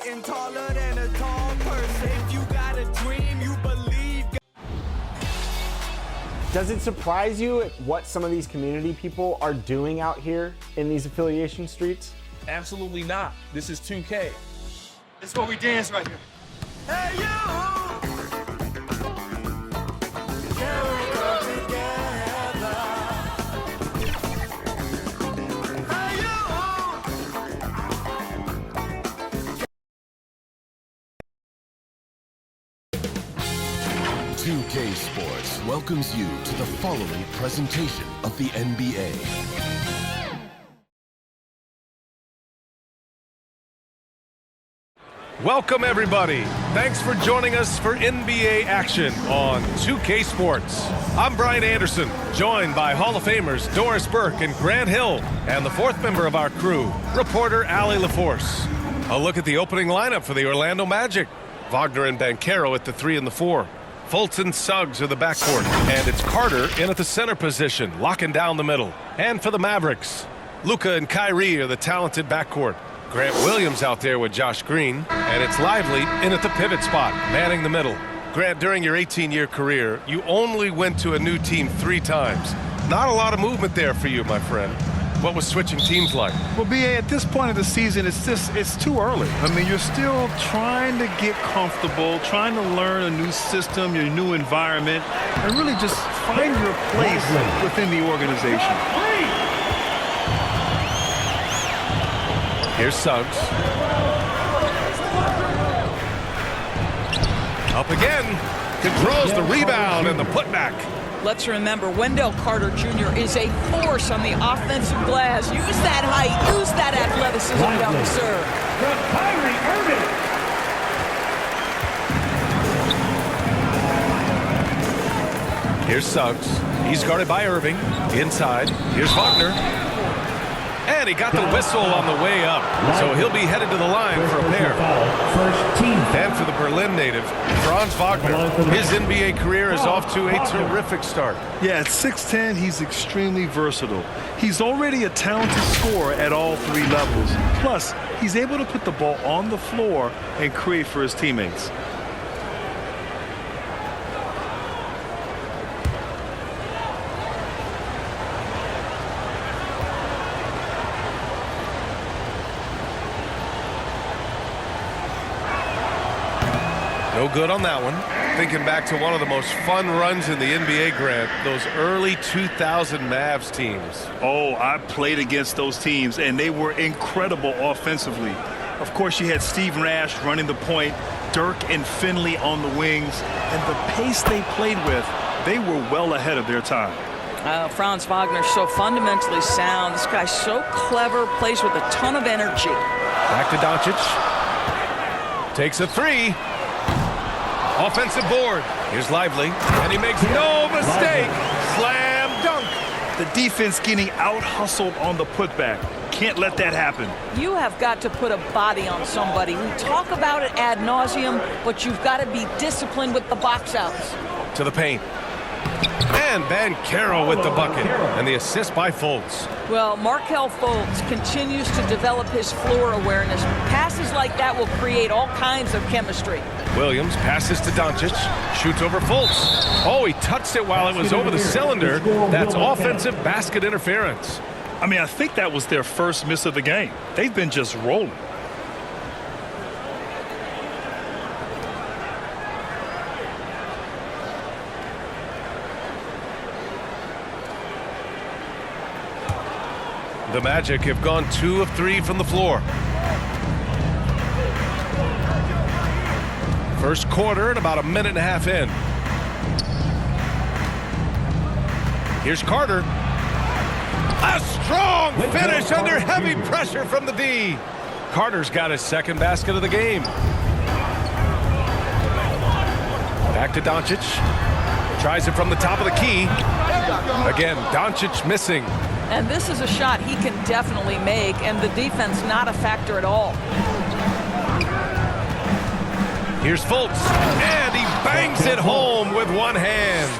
getting taller than a tall person. If you got a dream, you believe. Does it surprise you at what some of these community people are doing out here in these affiliation streets? Absolutely not. This is 2K. This is what we dance right here. Hey, you! Can we go together? Hey, you! 2K Sports welcomes you to the following presentation of the NBA. Welcome, everybody. Thanks for joining us for NBA action on 2K Sports. I'm Brian Anderson, joined by Hall of Famers Doris Burke and Grant Hill, and the fourth member of our crew, reporter Allie LaForce. A look at the opening lineup for the Orlando Magic. Wagner and Banchero at the 3 and the 4. Fultz and Suggs are the backcourt, and it's Carter in at the center position, locking down the middle. And for the Mavericks, Luka and Kyrie are the talented backcourt. Grant Williams out there with Josh Green, and it's Lively in at the pivot spot, manning the middle. Grant, during your 18-year career, you only went to a new team 3 times. Not a lot of movement there for you, my friend. What was switching teams like? Well, B.A., at this point of the season, it's too early. I mean, you're still trying to get comfortable, trying to learn a new system, your new environment, and really just find your place within the organization. Here's Suggs. Up again. Controls the rebound and the putback. Let's remember, Wendell Carter Jr. is a force on the offensive glass. Use that height, use that athleticism down the serve. Here's Suggs. He's guarded by Irving. Inside. Here's Wagner. And he got the whistle on the way up. So he'll be headed to the line for a pair. And for the Berlin native, Franz Wagner. His NBA career is off to a terrific start. Yeah, at 6'10", he's extremely versatile. He's already a talented scorer at all 3 levels. Plus, he's able to put the ball on the floor and create for his teammates. No good on that one. Thinking back to one of the most fun runs in the NBA, Grant, those early 2000 Mavs teams. Oh, I played against those teams, and they were incredible offensively. Of course, you had Steve Nash running the point, Dirk and Finley on the wings, and the pace they played with, they were well ahead of their time. Franz Wagner, so fundamentally sound. This guy's so clever, plays with a ton of energy. Back to Doncic. Takes a 3. Offensive board. Here's Lively, and he makes no mistake. Slam dunk. The defense getting out-hustled on the putback. Can't let that happen. You have got to put a body on somebody. We talk about it ad nauseum, but you've got to be disciplined with the box outs. To the paint. And Banchero with the bucket. And the assist by Fultz. Well, Markelle Fultz continues to develop his floor awareness. Passes like that will create all kinds of chemistry. Williams passes to Doncic, shoots over Fultz. Oh, he touched it while it was over the cylinder. That's offensive basket interference. I mean, I think that was their first miss of the game. They've been just rolling. The Magic have gone 2 of 3 from the floor. First quarter and about a minute and a half in. Here's Carter. A strong finish under heavy pressure from the D. Carter's got his second basket of the game. Back to Doncic. Tries it from the top of the key. Again, Doncic missing. And this is a shot he can definitely make, and the defense not a factor at all. Here's Fultz, and he bangs it home with one hand.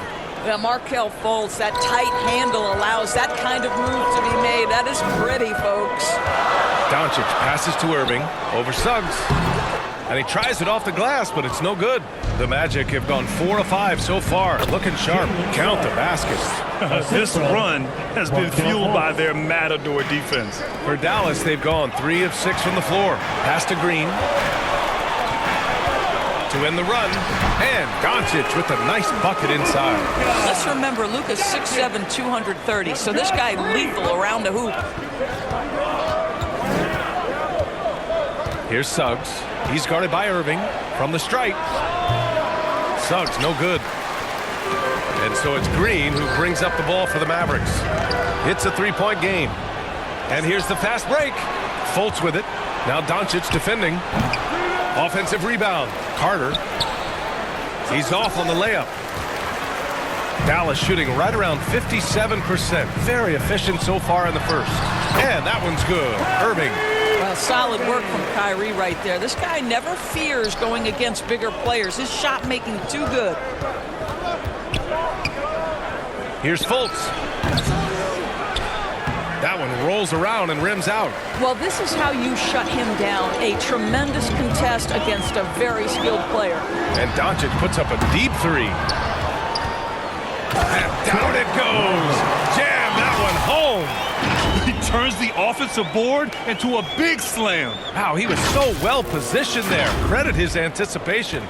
Yeah, Markelle Fultz, that tight handle allows that kind of move to be made. That is pretty, folks. Doncic passes to Irving, over Suggs. And he tries it off the glass, but it's no good. The Magic have gone 4 of 5 so far. Looking sharp. Count the baskets. This run has been fueled by their Matador defense. For Dallas, they've gone 3 of 6 from the floor. Pass to Green. To end the run. And Doncic with a nice bucket inside. Let's remember, Luka's 6'7", 230, so this guy lethal around the hoop. Here's Suggs. He's guarded by Irving from the stripe. Suggs, no good. And so it's Green who brings up the ball for the Mavericks. It's a 3-point game. And here's the fast break. Fultz with it. Now Doncic defending. Offensive rebound. Carter. He's off on the layup. Dallas shooting right around 57%. Very efficient so far in the first. And that one's good. Irving. Well, solid work from Kyrie right there. This guy never fears going against bigger players. His shot making too good. Here's Fultz. That one rolls around and rims out. Well, this is how you shut him down. A tremendous contest against a very skilled player. And Doncic puts up a deep 3. And down it goes. Jam that one home. He turns the offensive board into a big slam. Wow, he was so well positioned there. Credit his anticipation.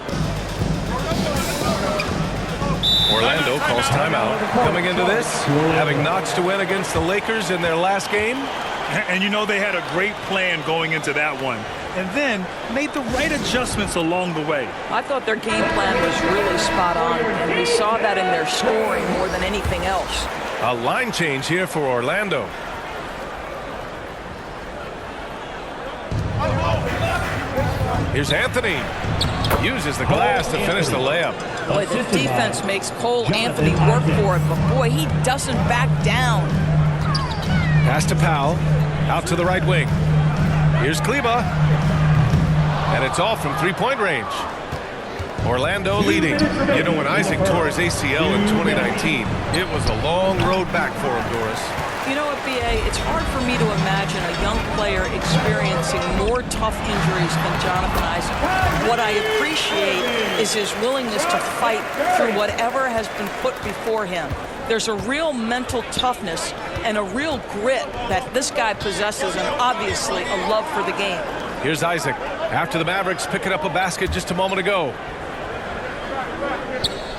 Orlando calls timeout. Coming into this, having notched to win against the Lakers in their last game. And you know they had a great plan going into that one. And then made the right adjustments along the way. I thought their game plan was really spot on, and we saw that in their scoring more than anything else. A line change here for Orlando. Here's Anthony. Uses the glass to finish the layup. Boy, the defense makes Cole Anthony work for it, but boy, he doesn't back down. Pass to Powell. Out to the right wing. Here's Kleba. And it's all from 3-point range. Orlando leading. You know, when Isaac tore his ACL in 2019, it was a long road back for him, Doris. You know what, B.A., it's hard for me to imagine a young player experiencing more tough injuries than Jonathan Isaac. What I appreciate is his willingness to fight through whatever has been put before him. There's a real mental toughness and a real grit that this guy possesses, and obviously a love for the game. Here's Isaac. After the Mavericks picking up a basket just a moment ago.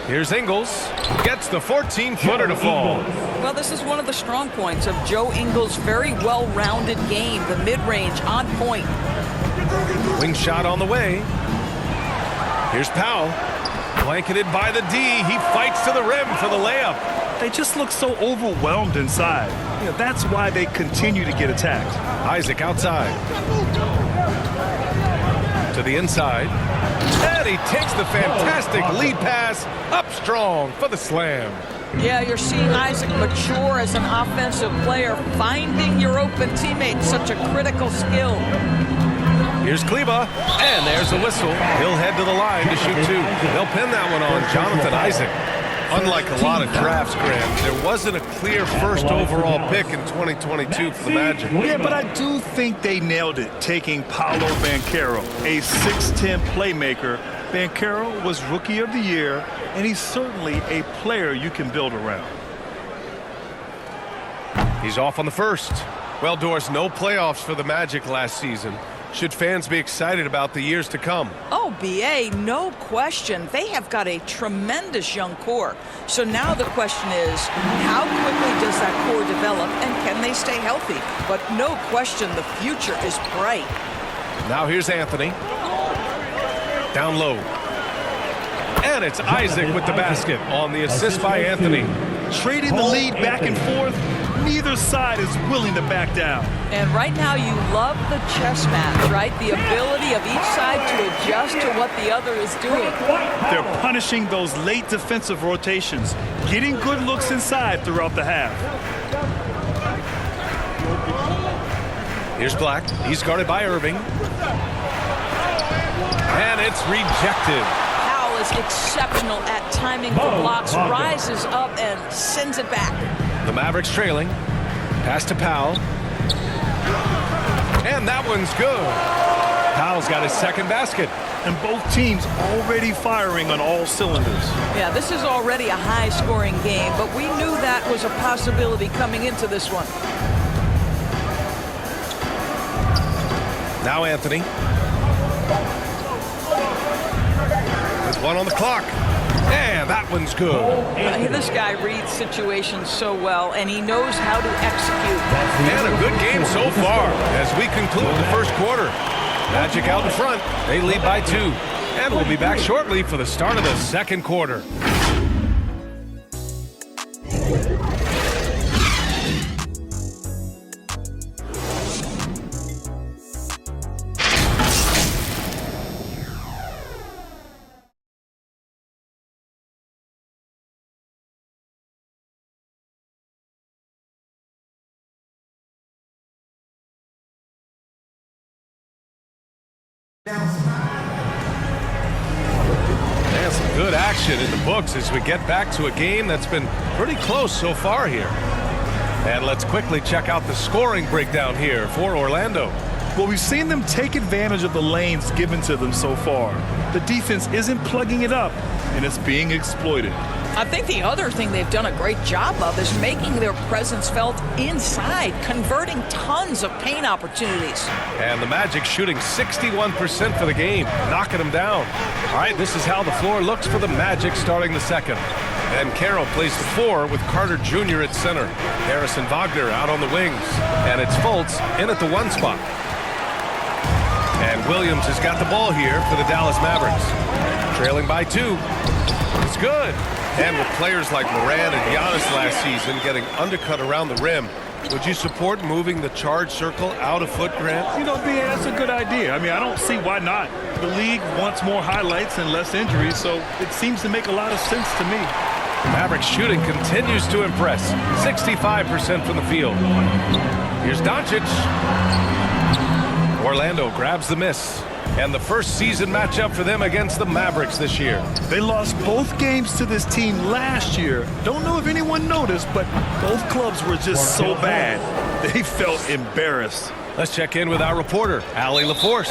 Here's Ingles. Gets the 14-footer to fall. Well, this is one of the strong points of Joe Ingles' very well-rounded game. The mid-range on point. Wing shot on the way. Here's Powell. Blanketed by the D. He fights to the rim for the layup. They just look so overwhelmed inside. You know, that's why they continue to get attacked. Isaac outside. To the inside. And he takes the fantastic lead pass up strong for the slam. Yeah, you're seeing Isaac mature as an offensive player, finding your open teammate, such a critical skill. Here's Kleba, and there's a whistle. He'll head to the line to shoot 2. They'll pin that one on Jonathan Isaac. Unlike a lot of drafts, Grant, there wasn't a clear first overall pick in 2022 for the Magic. Yeah, but I do think they nailed it, taking Paolo Banchero, a 6'10 playmaker. Banchero was Rookie of the Year, and he's certainly a player you can build around. He's off on the first. Well, Doris, no playoffs for the Magic last season. Should fans be excited about the years to come? Oh, B.A., no question. They have got a tremendous young core. So now the question is, how quickly does that core develop, and can they stay healthy? But no question, the future is bright. Now here's Anthony. Down low. And it's Isaac with the basket on the assist by Anthony. Trading the lead back and forth, neither side is willing to back down. And right now you love the chess match, right? The ability of each side to adjust to what the other is doing. They're punishing those late defensive rotations, getting good looks inside throughout the half. Here's Black. He's guarded by Irving. And it's rejected. Powell is exceptional at timing the blocks, rises up and sends it back. The Mavericks trailing. Pass to Powell. And that one's good. Powell Carroll's got his second basket. And both teams already firing on all cylinders. Yeah, this is already a high-scoring game, but we knew that was a possibility coming into this one. Now Anthony. There's one on the clock. And that one's good. This guy reads situations so well, and he knows how to execute. And a good game so far as we conclude the first quarter. Magic out in front. They lead by 2. And we'll be back shortly for the start of the second quarter. And some good action in the books as we get back to a game that's been pretty close so far here. And let's quickly check out the scoring breakdown here for Orlando. Well, we've seen them take advantage of the lanes given to them so far. The defense isn't plugging it up, and it's being exploited. I think the other thing they've done a great job of is making their presence felt inside, converting tons of paint opportunities. And the Magic shooting 61% for the game, knocking them down. All right, this is how the floor looks for the Magic starting the second. And Carroll plays the 4 with Carter Jr. at center. Harrison Wagner out on the wings. And it's Fultz in at the 1 spot. And Williams has got the ball here for the Dallas Mavericks. Trailing by 2. It's good. And with players like Moran and Giannis last season getting undercut around the rim, would you support moving the charge circle out a foot, Grant? You know, BA, that's a good idea. I mean, I don't see why not. The league wants more highlights and less injuries, so it seems to make a lot of sense to me. Mavericks shooting continues to impress. 65% from the field. Here's Doncic. Orlando grabs the miss. And the first season matchup for them against the Mavericks this year. They lost both games to this team last year. Don't know if anyone noticed, but both clubs were just so bad. They felt embarrassed. Let's check in with our reporter, Allie LaForce.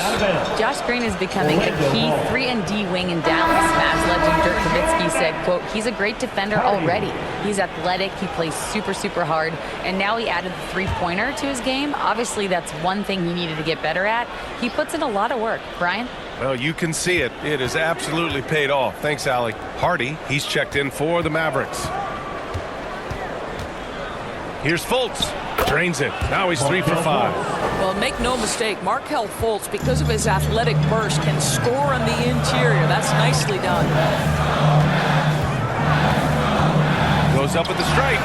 Josh Green is becoming a key 3-and-D wing in Dallas. Mavs legend Dirk Nowitzki said, quote, he's a great defender already. He's athletic, he plays super, super hard, and now he added the three-pointer to his game. Obviously, that's one thing he needed to get better at. He puts in a lot of work. Brian? Well, you can see it. It has absolutely paid off. Thanks, Allie. Hardy, he's checked in for the Mavericks. Here's Fultz. Drains it. Now he's 3 for 5. Well, make no mistake, Markelle Fultz, because of his athletic burst, can score on the interior. That's nicely done. Goes up with the strike.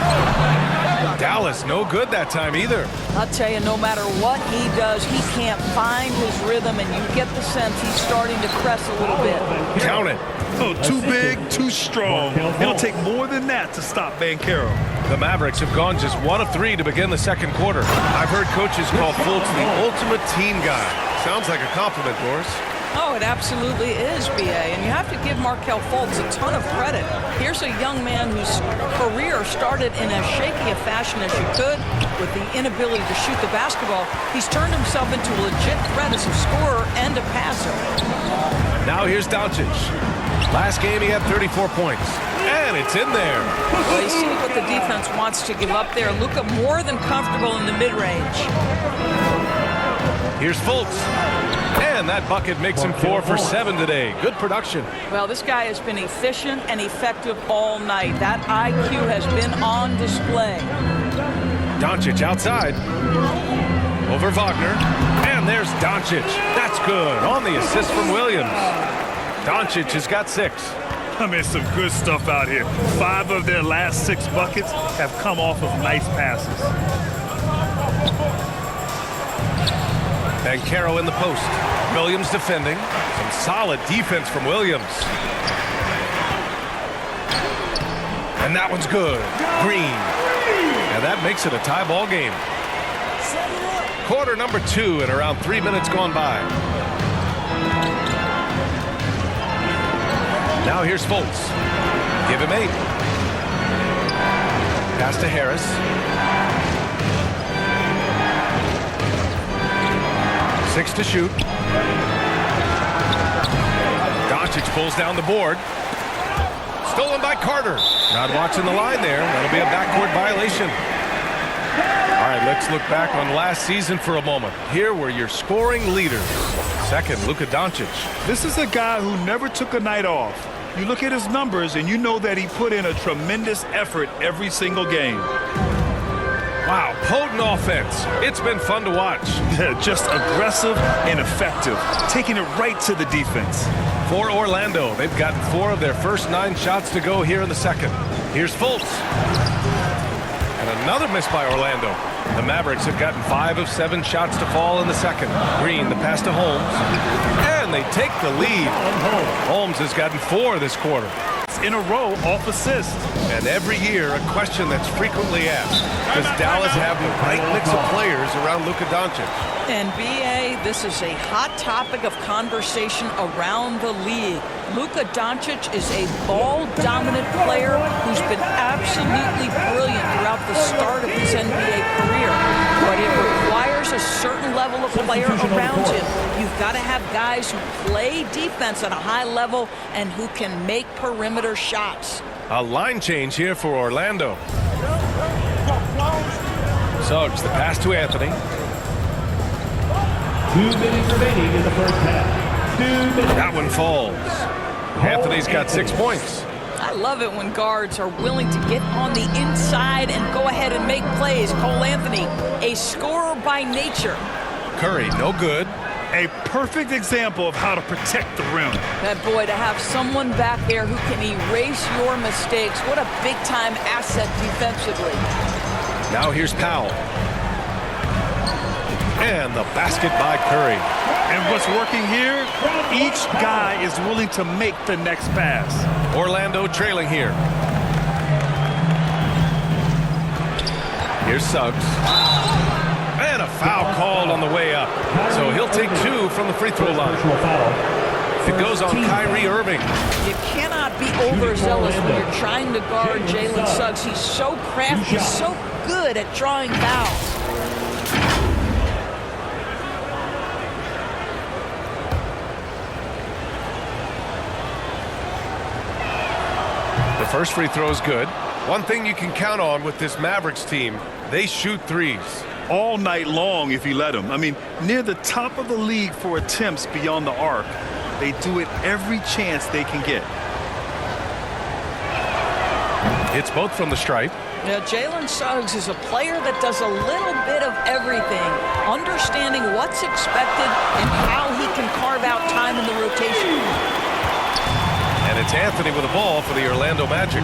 Dallas, no good that time either. I'll tell you, no matter what he does, he can't find his rhythm, and you get the sense he's starting to press a little bit. Count it. Oh, too big, too strong. It'll take more than that to stop Banchero. The Mavericks have gone just 1 of 3 to begin the second quarter. I've heard coaches call Fultz the ultimate team guy. Sounds like a compliment, Doris. Oh, it absolutely is, BA, and you have to give Markelle Fultz a ton of credit. Here's a young man whose career started in as shaky a fashion as you could with the inability to shoot the basketball. He's turned himself into a legit threat as a scorer and a passer. Now here's Doncic. Last game he had 34 points, and it's in there. Well, you see what the defense wants to give up there. Luka more than comfortable in the mid-range. Here's Fultz. And that bucket makes him 4 for 7 today. Good production. Well, this guy has been efficient and effective all night. That IQ has been on display. Doncic outside. Over Wagner. And there's Doncic. That's good. On the assist from Williams. Doncic has got 6. I mean, some good stuff out here. 5 of their last 6 buckets have come off of nice passes. And Caro in the post. Williams defending. Some solid defense from Williams. And that one's good. Green. And that makes it a tie ball game. Quarter number 2 and around 3 minutes gone by. Now here's Fultz. Give him 8. Pass to Harris. 6 to shoot. pulls down the board. Stolen by Carter. Not watching the line there. That'll be a backcourt violation. All right, let's look back on last season for a moment. Here were your scoring leaders. Second, Luka Doncic. This is a guy who never took a night off. You look at his numbers and you know that he put in a tremendous effort every single game. Wow, potent offense. It's been fun to watch. Just aggressive and effective, taking it right to the defense. For Orlando, they've gotten 4 of their first 9 shots to go here in the second. Here's Fultz. And another miss by Orlando. The Mavericks have gotten 5 of 7 shots to fall in the second. Green, the pass to Holmes. And they take the lead. Holmes has gotten 4 this quarter. In a row off assist. And every year, a question that's frequently asked. Does Dallas have the right mix of players around Luka Doncic? And BA, this is a hot topic of conversation around the league. Luka Doncic is a ball-dominant player who's been absolutely brilliant throughout the start of his NBA career. But it requires a certain level of player around him. You've got to have guys who play defense at a high level and who can make perimeter shots. A line change here for Orlando. Suggs, the pass to Anthony. 2 minutes remaining in the first half. 2 minutes. That one falls. Anthony's got 6 points. I love it when guards are willing to get on the inside and go ahead and make plays. Cole Anthony, a scorer by nature. Curry, no good. A perfect example of how to protect the rim. That boy, to have someone back there who can erase your mistakes. What a big-time asset defensively. Now here's Powell. And the basket by Curry. And what's working here? Each guy is willing to make the next pass. Orlando trailing here. Here's Suggs. And a foul called on the way up. So he'll take 2 from the free throw line. It goes on Kyrie Irving. You cannot be overzealous when you're trying to guard Jalen Suggs. He's so crafty, so good at drawing fouls. The first free throw is good. One thing you can count on with this Mavericks team, they shoot threes. All night long if you let them. I mean, near the top of the league for attempts beyond the arc. They do it every chance they can get. It's both from the stripe. Now, Jalen Suggs is a player that does a little bit of everything, understanding what's expected and how he can carve out time in the rotation. And it's Anthony with the ball for the Orlando Magic.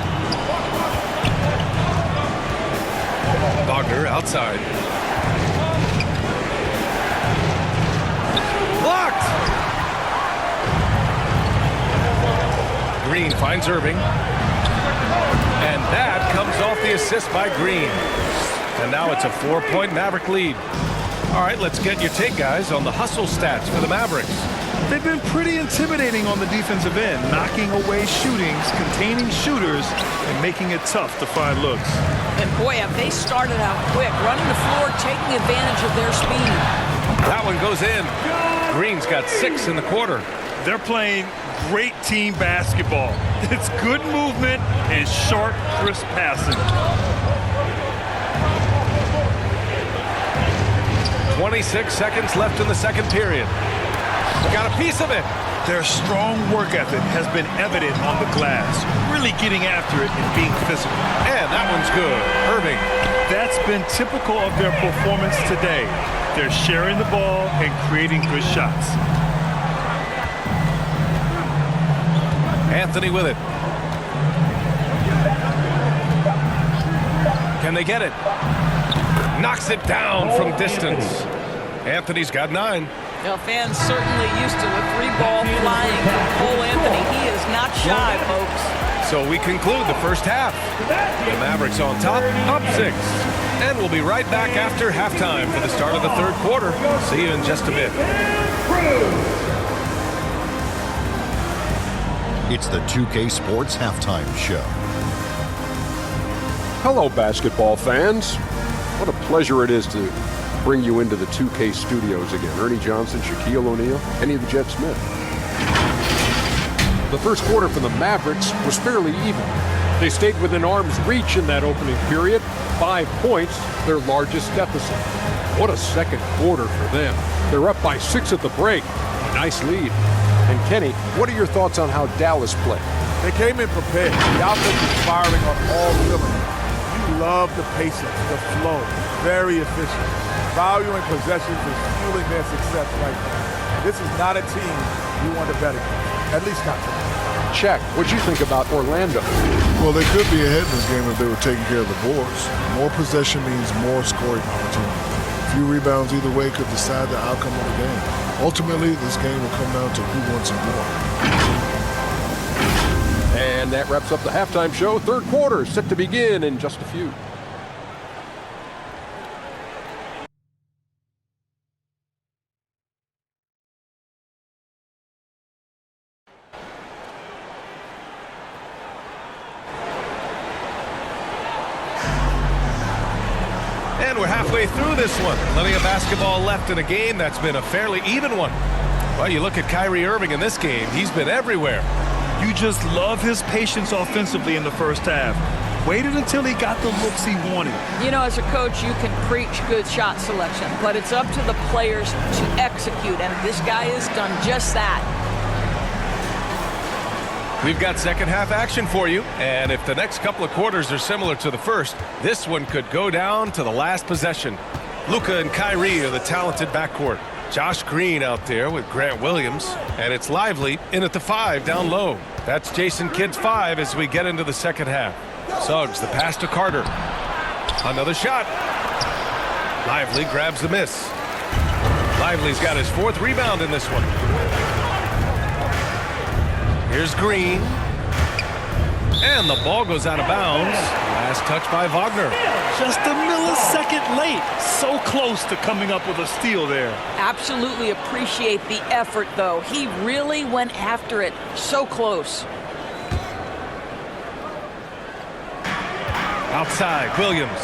Wagner outside. Blocked! Green finds Irving. And that comes off the assist by Green. And now it's a 4-point Maverick lead. All right, let's get your take, guys, on the hustle stats for the Mavericks. They've been pretty intimidating on the defensive end, knocking away shootings, containing shooters, and making it tough to find looks. And boy, have they started out quick, running the floor, taking advantage of their speed. That one goes in. Green's got 6 in the quarter. They're playing great team basketball. It's good movement and sharp, crisp passing. 26 seconds left in the second period. Got a piece of it. Their strong work ethic has been evident on the glass, really getting after it and being physical. And that one's good. Irving. That's been typical of their performance today. They're sharing the ball and creating good shots. Anthony with it. Can they get it? Knocks it down from distance. Anthony's got 9. Now, fans certainly used to a 3-ball flying from Cole Anthony. He is not shy, folks. So we conclude the first half. The Mavericks on top, up 6. And we'll be right back after halftime for the start of the third quarter. See you in just a bit. It's the 2K Sports Halftime Show. Hello, basketball fans. What a pleasure it is to bring you into the 2K studios again. Ernie Johnson, Shaquille O'Neal, Kenny the Jet Smith. The first quarter for the Mavericks was fairly even. They stayed within arm's reach in that opening period. 5 points, their largest deficit. What a second quarter for them. They're up by 6 at the break. A nice lead. And Kenny, what are your thoughts on how Dallas played? They came in prepared. The offense is firing on all cylinders. You love the patience, the flow. Very efficient. Valuing possessions is fueling their success right now. This is not a team you want to bet against. At least not tonight. Check. What'd you think about Orlando? Well, they could be ahead in this game if they were taking care of the boards. More possession means more scoring opportunity. A few rebounds either way could decide the outcome of the game. Ultimately, this game will come down to who wants it more. And that wraps up the halftime show. Third quarter set to begin in just a few. And we're halfway through this one. Plenty of basketball left in a game that's been a fairly even one. Well, you look at Kyrie Irving in this game. He's been everywhere. You just love his patience offensively in the first half. Waited until he got the looks he wanted. You know, as a coach, you can preach good shot selection, but it's up to the players to execute, and this guy has done just that. We've got second half action for you, and if the next couple of quarters are similar to the first, this one could go down to the last possession. Luka and Kyrie are the talented backcourt. Josh Green out there with Grant Williams, and it's Lively in at the 5 down low. That's Jason Kidd's 5 as we get into the second half. Suggs, the pass to Carter. Another shot. Lively grabs the miss. Lively's got his 4th rebound in this one. Here's Green. And the ball goes out of bounds. Last touch by Wagner. Just a millisecond late. So close to coming up with a steal there. Absolutely appreciate the effort, though. He really went after it. So close. Outside, Williams.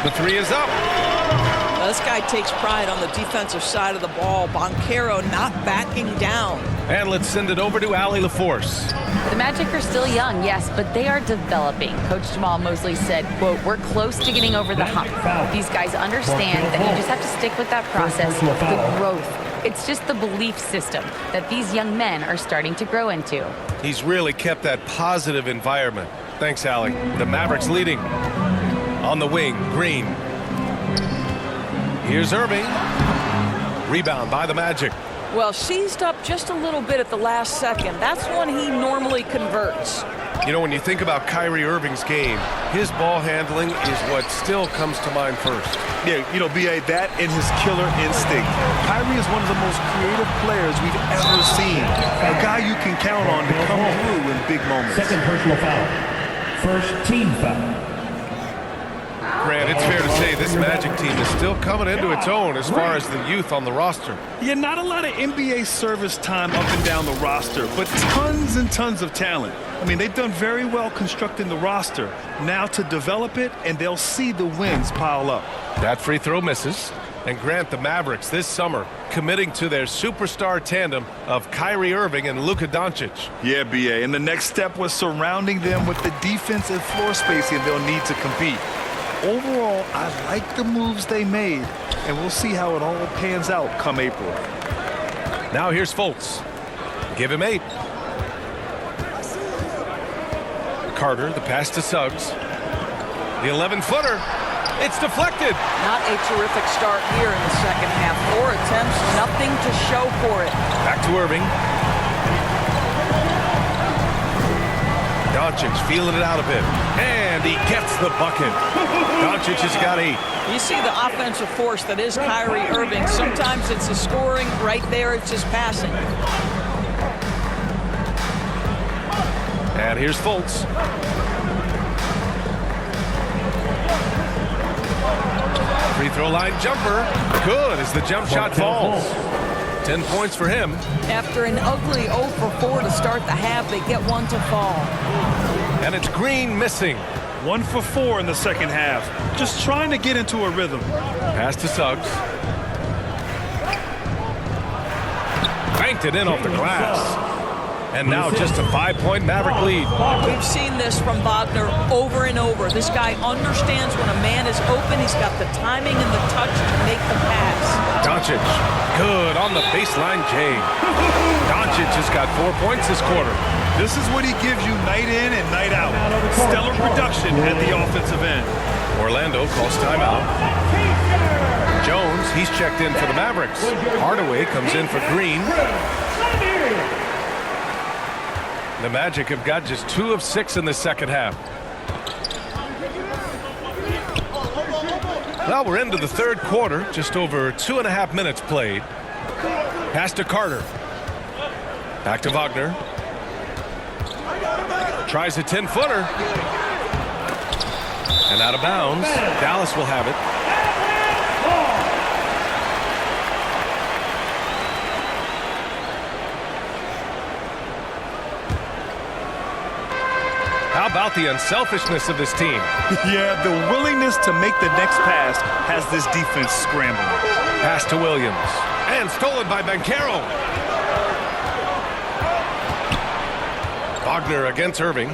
The 3 is up. Now, this guy takes pride on the defensive side of the ball. Banchero not backing down. And let's send it over to Allie LaForce. The Magic are still young, yes, but they are developing. Coach Jamal Mosley said, quote, "We're close to getting over the hump." These guys understand that you just have to stick with that process, the growth. It's just the belief system that these young men are starting to grow into. He's really kept that positive environment. Thanks, Allie. The Mavericks leading. On the wing, Green. Here's Irving. Rebound by the Magic. Well, seized up just a little bit at the last second. That's when he normally converts. You know, when you think about Kyrie Irving's game, his ball handling is what still comes to mind first. Yeah, you know, B.A., that and his killer instinct. Kyrie is one of the most creative players we've ever seen. A guy you can count on to come through in big moments. Second personal foul. First team foul. Grant, it's fair to say this Magic team is still coming into its own as far as the youth on the roster. Yeah, not a lot of NBA service time up and down the roster, but tons and tons of talent. I mean, they've done very well constructing the roster. Now to develop it, and they'll see the wins pile up. That free throw misses. And Grant, the Mavericks this summer committing to their superstar tandem of Kyrie Irving and Luka Doncic. Yeah, B.A., and the next step was surrounding them with the defense and floor spacing they'll need to compete. Overall, I like the moves they made, and we'll see how it all pans out come April. Now here's Fultz. Give him 8. Carter, the pass to Suggs. The 11-footer. It's deflected. Not a terrific start here in the second half. 4 attempts, nothing to show for it. Back to Irving. Doncic feeling it out a bit. And he gets the bucket. Doncic has got 8. You see the offensive force that is Kyrie Irving. Sometimes it's the scoring. Right there, it's just passing. And here's Fultz. Free throw line jumper. Good as the jump shot falls. 10 points for him. After an ugly 0 for 4 to start the half, they get one to fall. And it's Green missing. 1 for 4 in the second half. Just trying to get into a rhythm. Pass to Suggs. Banked it in off the glass. And now just a 5-point Maverick lead. We've seen this from Wagner over and over. This guy understands when a man is open. He's got the timing and the touch to make the pass. Doncic, good on the baseline J. Doncic has got 4 points this quarter. This is what he gives you night in and night out. Stellar production at the offensive end. Orlando calls timeout. Jones, he's checked in for the Mavericks. Hardaway comes in for Green. The Magic have got just 2 of 6 in the second half. Well, we're into the third quarter, just over 2.5 minutes played. Pass to Carter. Back to Wagner. Tries a 10-footer. And out of bounds. Dallas will have it. How about the unselfishness of this team? Yeah, the willingness to make the next pass has this defense scrambling. Pass to Williams. And stolen by Banchero. Wagner against Irving.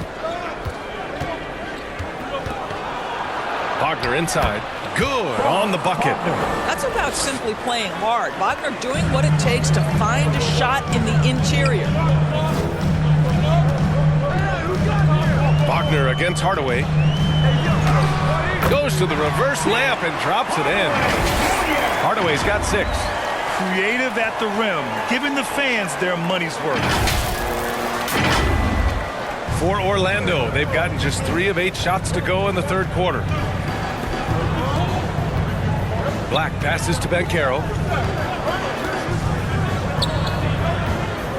Wagner inside. Good on the bucket. That's about simply playing hard. Wagner doing what it takes to find a shot in the interior. Wagner against Hardaway. Goes to the reverse layup and drops it in. Hardaway's got 6. Creative at the rim, giving the fans their money's worth. For Orlando, they've gotten just 3 of 8 shots to go in the third quarter. Black passes to Banchero.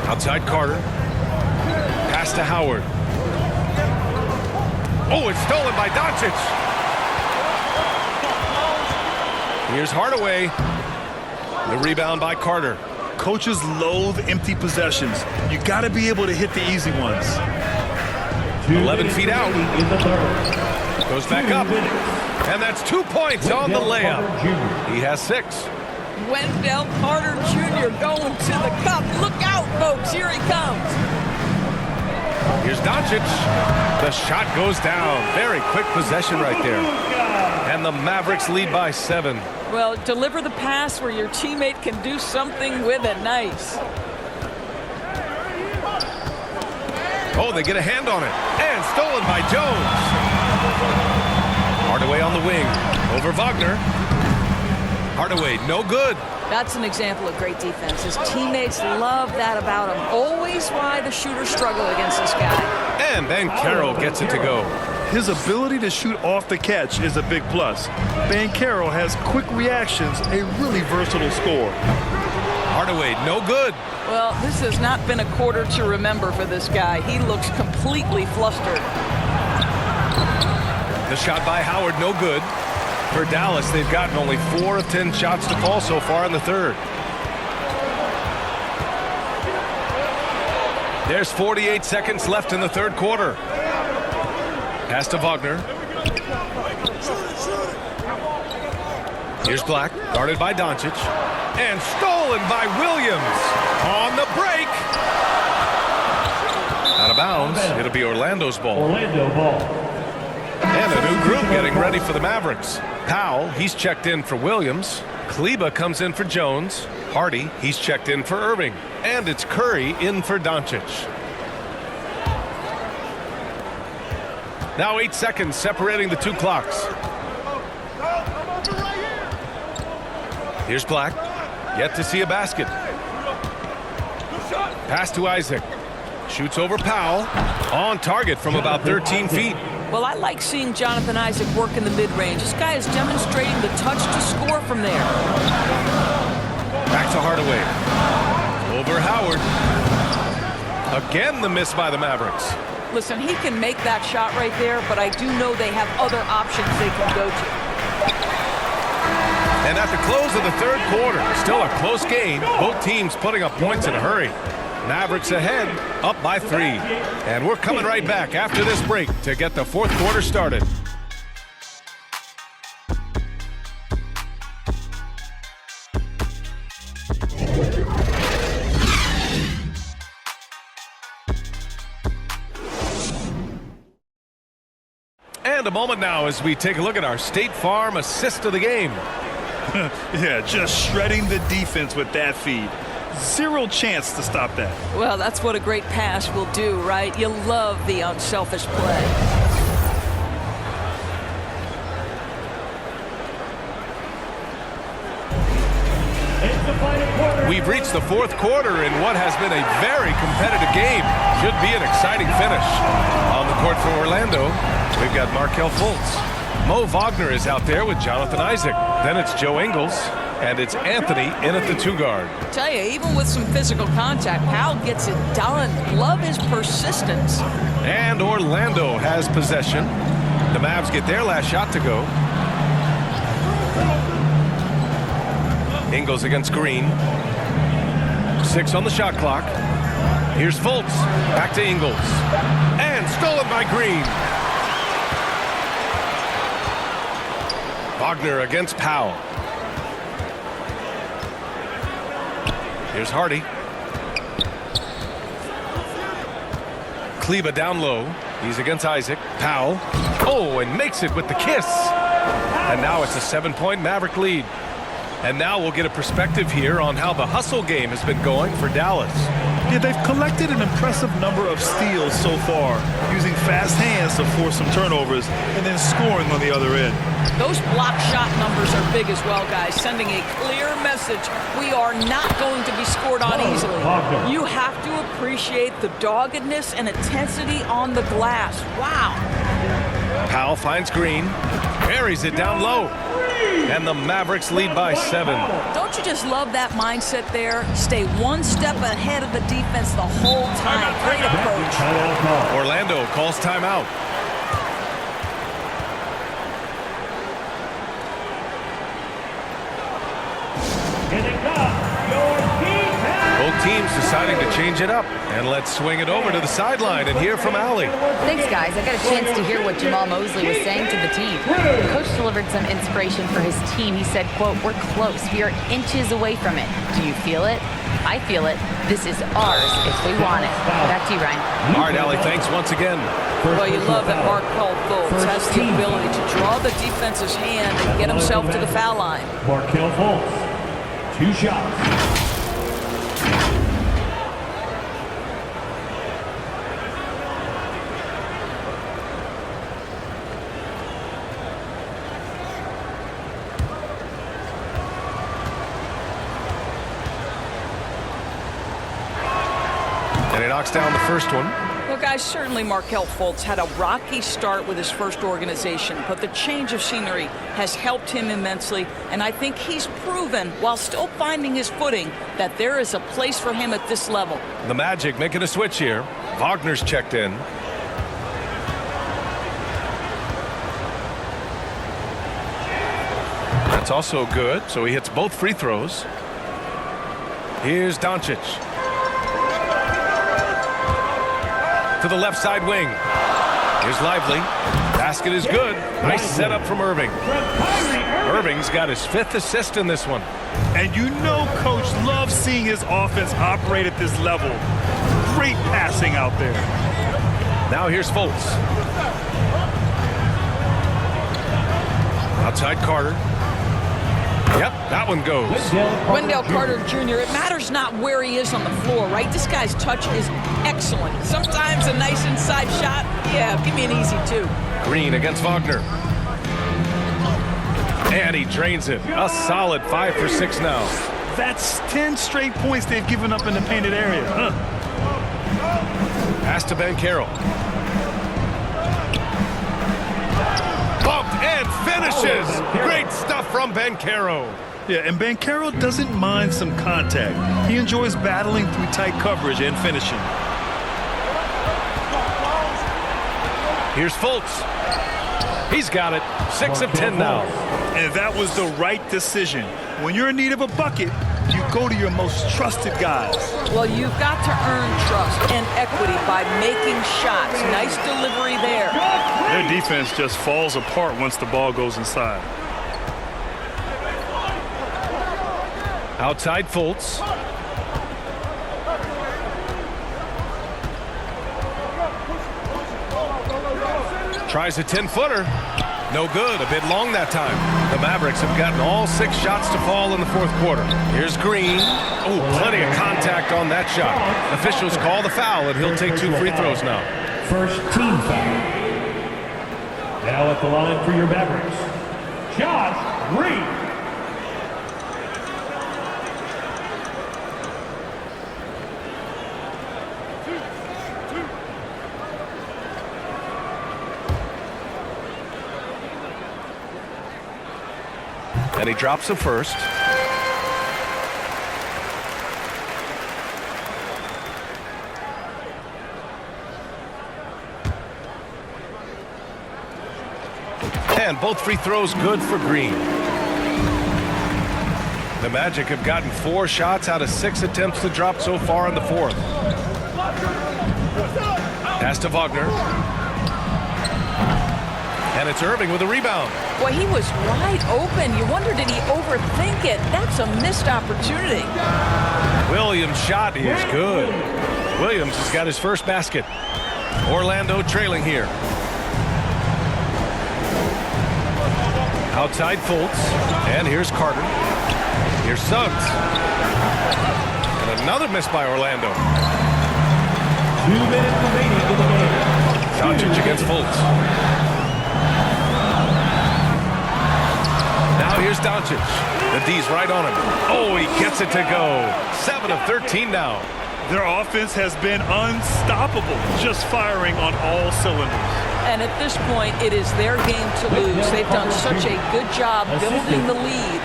Outside Carter. Pass to Howard. Oh, it's stolen by Doncic. Here's Hardaway. The rebound by Carter. Coaches loathe empty possessions. You got to be able to hit the easy ones. 11 feet out. Goes back up. And that's 2 points on the layup. He has 6. Wendell Carter Jr. going to the cup. Look out, folks. Here he comes. Here's Doncic. The shot goes down. Very quick possession right there. And the Mavericks lead by 7. Well, deliver the pass where your teammate can do something with it. Nice. Oh, they get a hand on it. And stolen by Jones. Hardaway on the wing. Over Wagner. Hardaway, no good. That's an example of great defense. His teammates love that about him. Always why the shooters struggle against this guy. And Banchero gets it to go. His ability to shoot off the catch is a big plus. Banchero has quick reactions, a really versatile scorer. Hardaway, no good. Well, this has not been a quarter to remember for this guy. He looks completely flustered. The shot by Howard, no good. For Dallas, they've gotten only 4 of 10 shots to fall so far in the third. There's 48 seconds left in the third quarter. Pass to Wagner. Here's Black, guarded by Doncic. And stolen by Williams. On the break. Out of bounds. It'll be Orlando's ball. Orlando ball. And a new group getting ready for the Mavericks. Powell, he's checked in for Williams. Kleba comes in for Jones. Hardy, he's checked in for Irving. And it's Curry in for Doncic. Now 8 seconds separating the 2 clocks. Here's Black. Yet to see a basket. Pass to Isaac. Shoots over Powell. On target from about 13 feet. Well, I like seeing Jonathan Isaac work in the mid-range. This guy is demonstrating the touch to score from there. Back to Hardaway. Over Howard. Again, the miss by the Mavericks. Listen, he can make that shot right there, but I do know they have other options they can go to. And at the close of the third quarter, still a close game. Both teams putting up points in a hurry. Mavericks ahead, up by 3. And we're coming right back after this break to get the fourth quarter started. And a moment now as we take a look at our State Farm assist of the game. Yeah, just shredding the defense with that feed. Zero chance to stop that. Well, that's what a great pass will do, right? You love the unselfish play. We've reached the fourth quarter in what has been a very competitive game. Should be an exciting finish. On the court for Orlando, we've got Markelle Fultz. Mo Wagner is out there with Jonathan Isaac. Then it's Joe Ingles, and it's Anthony in at the 2 guard. I tell you, even with some physical contact, Powell gets it done. Love his persistence. And Orlando has possession. The Mavs get their last shot to go. Ingles against Green. 6 on the shot clock. Here's Fultz. Back to Ingles. And stolen by Green. Wagner against Powell. Here's Hardy. Kleba down low. He's against Isaac. Powell. Oh, and makes it with the kiss. And now it's a 7-point Maverick lead. And now we'll get a perspective here on how the hustle game has been going for Dallas. Yeah, they've collected an impressive number of steals so far, using fast hands to force some turnovers and then scoring on the other end. Those block shot numbers are big as well, guys, sending a clear message. We are not going to be scored on easily. You have to appreciate the doggedness and intensity on the glass. Wow. Powell finds Green, buries it down low, and the Mavericks lead by 7. Don't you just love that mindset there? Stay one step ahead of the defense the whole time. Great approach. Orlando calls timeout. Both teams deciding to change it up. And let's swing it over to the sideline and hear from Allie. Thanks, guys. I got a chance to hear what Jamal Mosley was saying to the team. The coach delivered some inspiration for his team. He said, quote, "We're close. We are inches away from it. Do you feel it? I feel it. This is ours if we want it." Back to you, Ryan. All right, Allie, thanks once again. Well, you love that Markelle Fultz has the ability to draw the defense's hand and get himself to the foul line. Markelle Fultz, 2 shots. And he knocks down the first one. Well, guys, certainly Markelle Fultz had a rocky start with his first organization, but the change of scenery has helped him immensely, and I think he's proven, while still finding his footing, that there is a place for him at this level. The Magic making a switch here. Wagner's checked in. That's also good, so he hits both free throws. Here's Doncic. To the left side wing. Here's Lively. Basket is good. Nice setup from Irving. Irving's got his 5th assist in this one. And you know Coach loves seeing his offense operate at this level. Great passing out there. Now here's Fultz. Outside Carter. Yep, that one goes. Wendell Carter Jr., it matters not where he is on the floor, right? This guy's touch is excellent. Sometimes a nice inside shot, yeah, give me an easy 2. Green against Wagner. And he drains it. A solid 5 for 6 now. That's 10 straight points they've given up in the painted area. Pass to Banchero. Bumped and finishes. Great stuff from Banchero. Yeah, and Banchero doesn't mind some contact. He enjoys battling through tight coverage and finishing. Here's Fultz. He's got it. 6 of 10 now. And that was the right decision. When you're in need of a bucket, you go to your most trusted guys. Well, you've got to earn trust and equity by making shots. Nice delivery there. Their defense just falls apart once the ball goes inside. Outside Fultz. Tries a 10-footer. No good, a bit long that time. The Mavericks have gotten all 6 shots to fall in the fourth quarter. Here's Green. Oh, plenty of contact on that shot. Officials call the foul, and he'll take 2 free throws now. First team foul. Now at the line for your Mavericks, Josh Green. And he drops the first. And both free throws good for Green. The Magic have gotten 4 shots out of 6 attempts to drop so far in the fourth. Pass to Wagner. And it's Irving with a rebound. Boy, he was wide open. You wonder, did he overthink it? That's a missed opportunity. Williams' shot is good. Williams has got his first basket. Orlando trailing here. Outside Fultz. And here's Carter. Here's Suggs. And another miss by Orlando. 2 minutes remaining in the game. Doncic against Fultz. Now here's Doncic. The D's right on him. Oh, he gets it to go. 7 of 13 now. Their offense has been unstoppable, just firing on all cylinders. And at this point, it is their game to lose. They've done such a good job building the lead.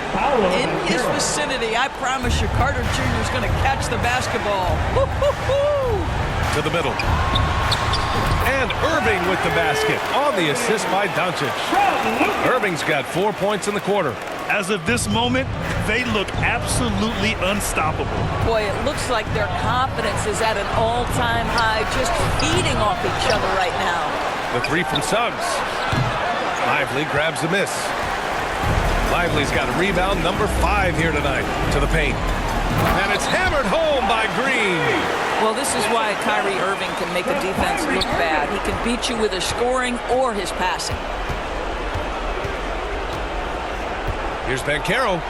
In his vicinity, I promise you, Carter Jr. is going to catch the basketball. Woo-hoo-hoo! To the middle. And Irving with the basket on the assist by Doncic. Irving's got 4 points in the quarter. As of this moment, they look absolutely unstoppable. Boy, it looks like their confidence is at an all-time high, just feeding off each other right now. The 3 from Suggs. Lively grabs the miss. Lively's got a rebound, number 5 here tonight, to the paint. And it's hammered home by Green. Well, this is why Kyrie Irving can make a defense look bad. He can beat you with his scoring or his passing. Here's Banchero.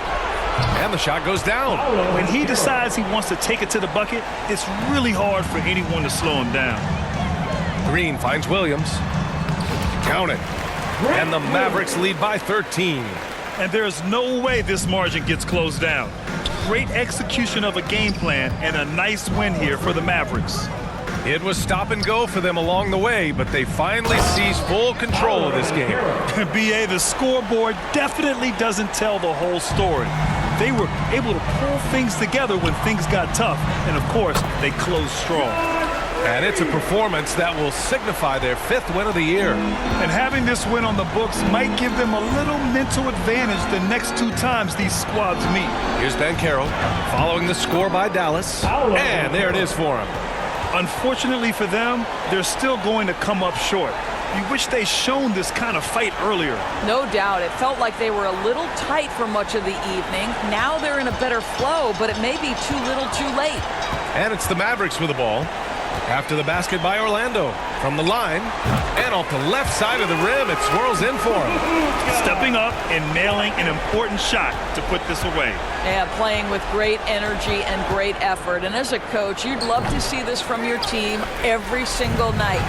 And the shot goes down. When he decides he wants to take it to the bucket, it's really hard for anyone to slow him down. Green finds Williams. Count it. And the Mavericks lead by 13. And there's no way this margin gets closed down. Great execution of a game plan and a nice win here for the Mavericks. It was stop and go for them along the way, but they finally seized full control of this game. BA, the scoreboard definitely doesn't tell the whole story. They were able to pull things together when things got tough, and of course, they closed strong. And it's a performance that will signify their 5th win of the year. And having this win on the books might give them a little mental advantage the next 2 times these squads meet. Here's Banchero following the score by Dallas. And there it is for him. Unfortunately for them, they're still going to come up short. You wish they'd shown this kind of fight earlier. No doubt. It felt like they were a little tight for much of the evening. Now they're in a better flow, but it may be too little too late. And it's the Mavericks with the ball. After the basket by Orlando. From the line. And off the left side of the rim, it swirls in for him. Stepping up and nailing an important shot to put this away. Yeah, playing with great energy and great effort. And as a coach, you'd love to see this from your team every single night.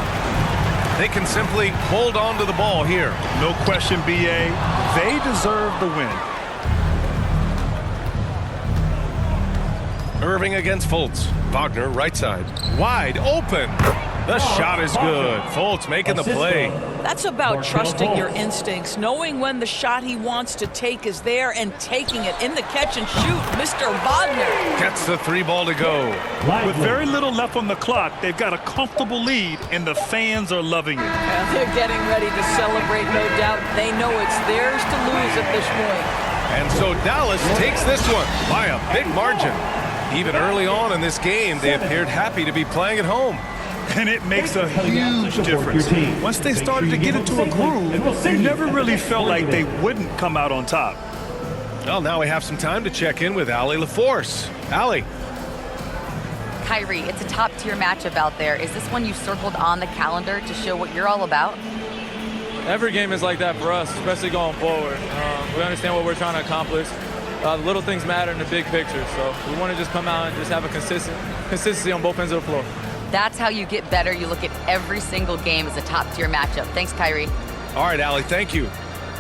They can simply hold on to the ball here. No question, BA. They deserve the win. Irving against Fultz. Wagner, right side. Wide open. The shot is good. Fultz making the play. That's about trusting your instincts, knowing when the shot he wants to take is there and taking it in the catch and shoot. Mr. Wagner gets the 3 ball to go. With very little left on the clock, they've got a comfortable lead, and the fans are loving it. And they're getting ready to celebrate, no doubt. They know it's theirs to lose at this point. And so Dallas takes this one by a big margin. Even early on in this game, they appeared happy to be playing at home. And it makes a huge difference. Once they started to get into a groove, you never really felt like they wouldn't come out on top. Well, now we have some time to check in with Allie LaForce. Allie. Kyrie, it's a top-tier matchup out there. Is this one you circled on the calendar to show what you're all about? Every game is like that for us, especially going forward. We understand what we're trying to accomplish. The little things matter in the big picture, so we want to just come out and just have a consistency on both ends of the floor. That's how you get better. You look at every single game as a top-tier matchup. Thanks, Kyrie. All right, Allie, thank you.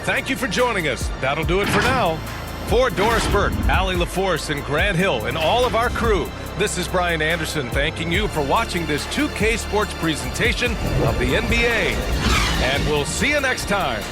Thank you for joining us. That'll do it for now. For Doris Burke, Allie LaForce, and Grant Hill, and all of our crew, this is Brian Anderson thanking you for watching this 2K Sports presentation of the NBA. And we'll see you next time.